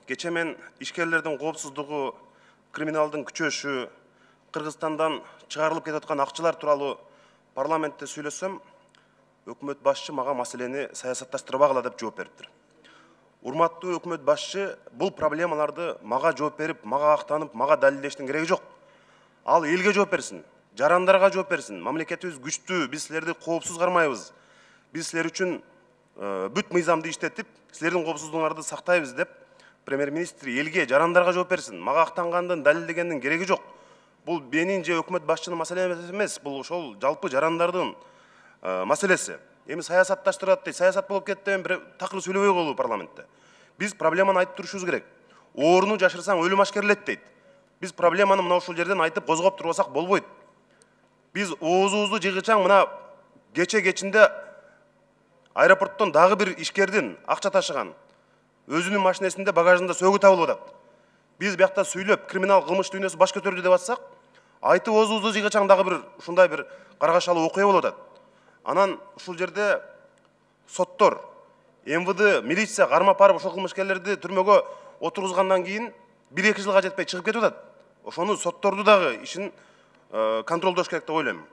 Кече мен ишкерлердин коопсуздугу, криминалдын күчөшү, Кыргызстандан чыгарылып кетип аткан акчалар тууралуу парламентте сүйлөсөм, өкмөт башчы мага маселени саясатташтырбагыла деп жооп бериптир. Урматтуу өкмөт башчы, бул проблемаларды мага жооп берип, мага актанып, мага далилдештин кереги жок. Ал элге жооп берсин, жарандарга жооп берсин. Мамлекетибиз күчтүү, биз силерди коопсуз кармайбыз. Биз силер үчүн бүт мыйзамды иштетип, силердин коопсуздугуңарды сактайбыз деп премьер-министр элге, жарандарга жооп берсин. Мага актангандын, далилдегендин кереги жок. Бул менин же өкмөт башчынын маселеси эмес, бул ошол жалпы жарандардын маселеси. Эми саясатташтырат дейт, саясат болуп кетти деп бир такыр сүйлөбөй коелу парламентте. Биз проблеманы айтып турушубуз керек. Ооруну жашырсаң өлүм ашкерилет дейт. Биз проблеманы мына ушул жерден айтып козгоп турбасак болбойт. Биз оозубузду жыгычаң мына кечинде аэропорттон дагы бир ишкердин акча ташыган өзүнүн машинесинде багажында сөгү табылып атат. Биз биякта сүйлөп криминал кылмыш дүйнөсү баш көтөрдү деп атсак, айтып оозубузду жыгычаң дагы бир ушундай бир каргашалуу окуя болуп атат. Анан ушул жерде соттор, МВД, милиция кармап барып ошол кылмышкерлерди түрмөгө отургузгандан кийин 1-2 жылга жетпей чыгып кетип атат. Ошону сотторду дагы ишин контролдош керек деп ойлойм.